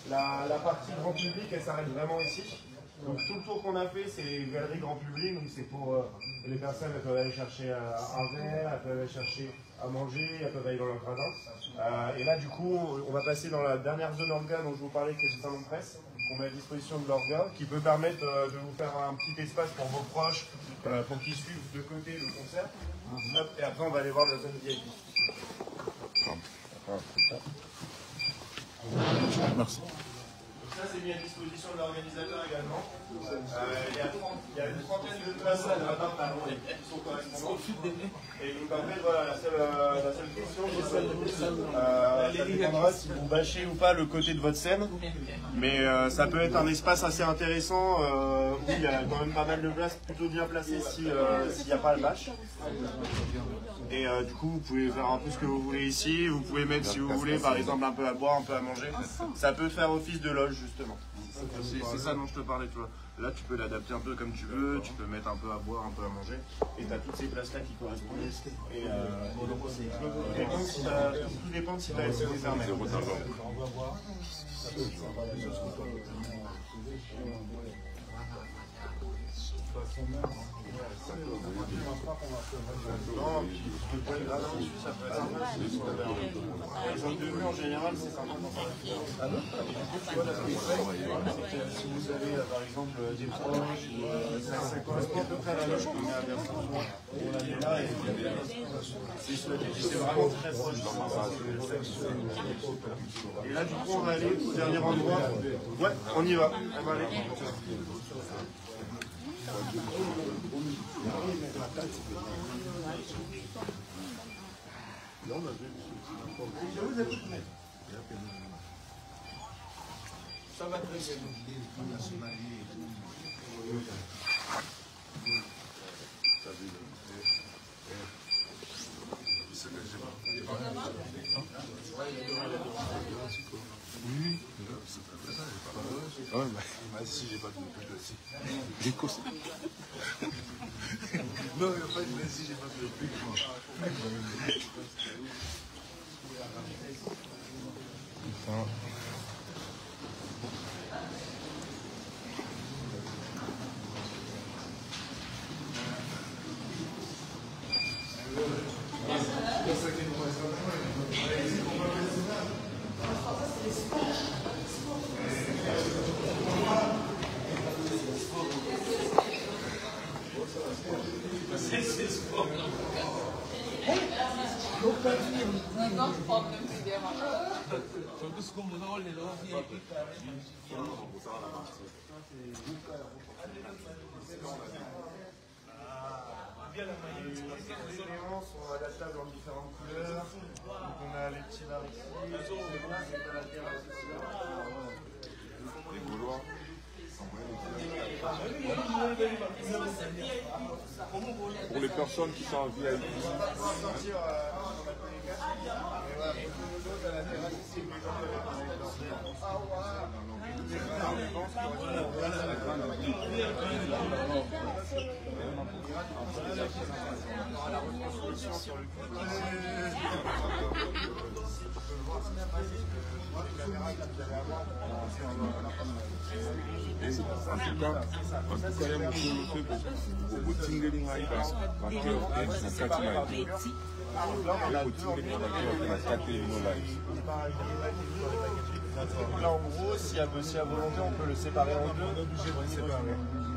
La partie grand public, elle s'arrête vraiment ici. Donc tout le tour qu'on a fait, c'est galerie grand public, donc c'est pour les personnes, elles peuvent aller chercher un verre, elles peuvent aller chercher à manger, elles peuvent aller dans leur gradin. Et là du coup, on va passer dans la dernière zone orga dont je vous parlais, qui est le salon de presse, qu'on met à disposition de l'orga, qui peut permettre de vous faire un petit espace pour vos proches, pour qu'ils suivent de côté le concert. Hop, et après on va aller voir la zone VIP. Merci. Ça, c'est mis à disposition de l'organisateur également. Il y a une trentaine de places à droite qui sont correspondantes. Et donc, en fait, voilà, la seule question, c'est ça dépendra si vous bâchez ou pas le côté de votre scène. Mais ça peut être un espace assez intéressant où il y a quand même pas mal de places plutôt bien placées s'il n'y a pas le bâche. Et du coup, vous pouvez faire un peu ce que vous voulez ici. Vous pouvez mettre, si vous voulez, par exemple, un peu à boire, un peu à manger. Ça peut faire office de loge, justement. C'est ça dont je te parlais, tu vois. Là, tu peux l'adapter un peu comme tu veux. Tu peux mettre un peu à boire, un peu à manger. Et tu as toutes ces places-là qui correspondent. Et tout dépend de si tu as laissé fermé. Non, le point de gradin dessus, ça peut être sympa. Les angles de vue, en général, c'est sympa. Tu vois, la si vous avez, par exemple, des proches, ça correspond à peu près à la loge qu'on met à Versailles. On la met là et c'est vraiment très proche. Et là, du coup, on va aller au dernier endroit. Ouais, on y va. On va aller. Je vous écoute. Ça va très bien. Oui. Ah ouais, bah, si j'ai pas de pub aussi. L'Écosse. Non, il n'y a pas de si j'ai pas de pub. Les éléments sont adaptables en différentes couleurs. Donc on a les petits bars ici, c'est la terrasse ici. Les Gaulois. Pour les personnes qui sont en VIP. En tout cas, il y a monsieur le fait pour Tingling Haïdas, là, en gros, si à volonté, on peut le séparer en deux.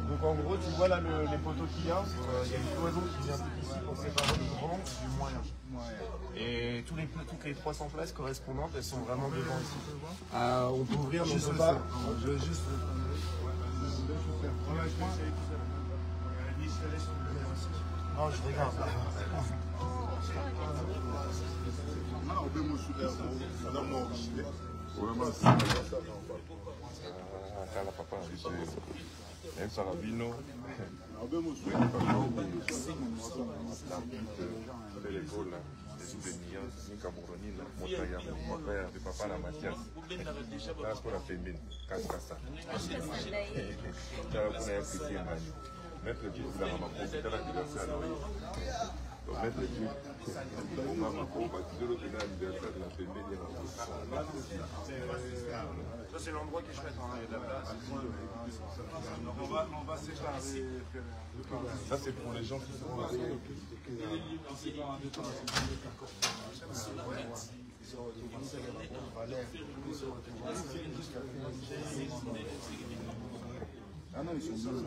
Donc, en gros, tu vois là les poteaux qu'il y a. Il y a une cloison qui vient ici pour séparer le grand du moyen. Et toutes les 300 places correspondantes, elles sont vraiment devant ici. On peut ouvrir, mais on peut pas. Je vais juste. Non, je regarde. Cala papa, è Saravino, l'école, les souvenirs, ni Camerounine, mon père, le papa la Mathias, là pour la fémine, Cascasa. Là pour la FPT, mettre le pied dans ma peau, c'est la diversion à l'oreille. Mettre le pied, on va ma peau, baptiser l'autre anniversaire de la fémine et la Ça, c'est l'endroit qui est chouette. Hein. Il y a de la place. On va séparer. Ça, c'est pour les gens qui sont là. Ah non, ils sont deux.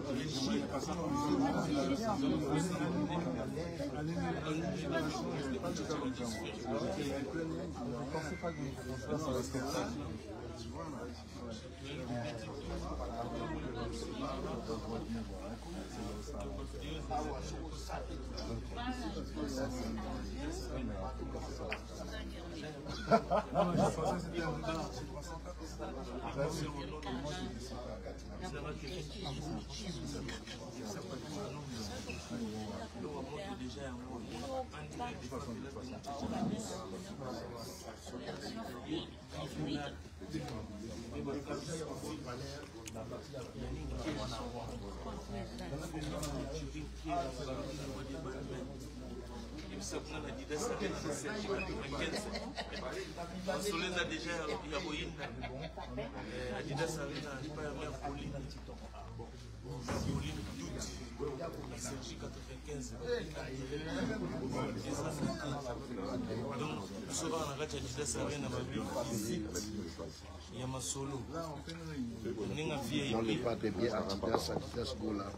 On n'est pas très bien Adidas Gola.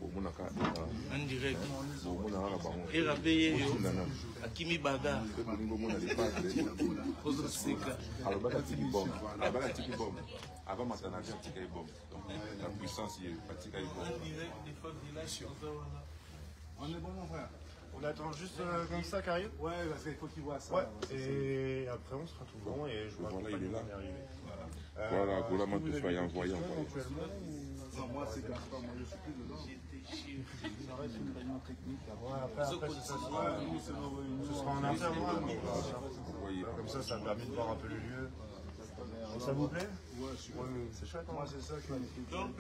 En direct. Et Akimi Baga. Avant maintenant, la puissance est fatiguée. On est bon, mon frère. On attend juste comme ça, Karim. Ouais, parce qu'il faut qu'il voit ça. Ouais. Et après, on sera tout bon et je vois Voilà, pas il est là. Voilà, voilà, moi, tout soyez envoyé. Non, moi, c'est Gaspard, moi, je suis plus dedans. Ça reste une réunion technique. Après, si ça ce sera en interne. Comme ça permet de voir un peu le lieu. Ça vous plaît? Ouais, c'est chouette. moi, c'est ça qui m'a fait. Donc,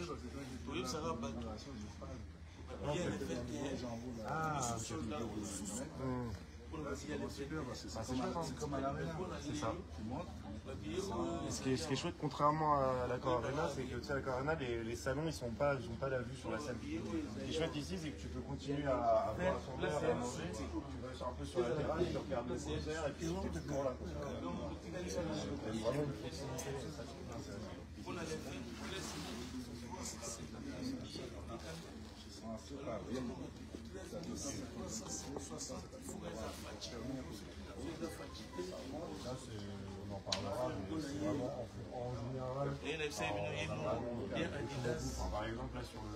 oui, ça va pas. Bien le fait C'est comme à l'arena. C'est ça. Tu montes. Ce qui est chouette, contrairement à l'accord Arena, c'est que tu sais, à l'accord Arena, les salons, ils sont pas la vue sur la scène. Ce qui est chouette ici, c'est que tu peux continuer à voir son verre, à manger, tu vas un peu sur la terrasse, tu regardes le concert, et puis tu es toujours là. C'est vraiment une proximité, ça c'est intéressant. On en parlera, mais c'est vraiment en général. Par exemple, là sur le.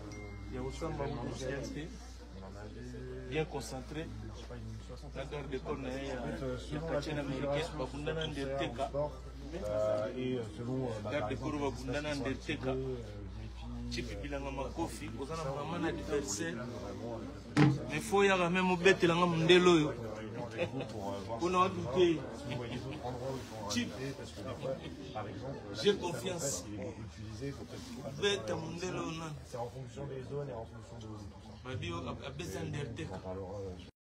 bien concentré. La garde de corps Selon la configuration et selon garde de corps bakundana nderteka chipi bilanga makofi kozana vraiment na adversaire mais faut yaka même obetelanga mundelo oyo kuna watu te chip j'ai confiance beta mundelo oyo nani c'est en fonction des zones et en fonction de tout ça. babi abeza nderteka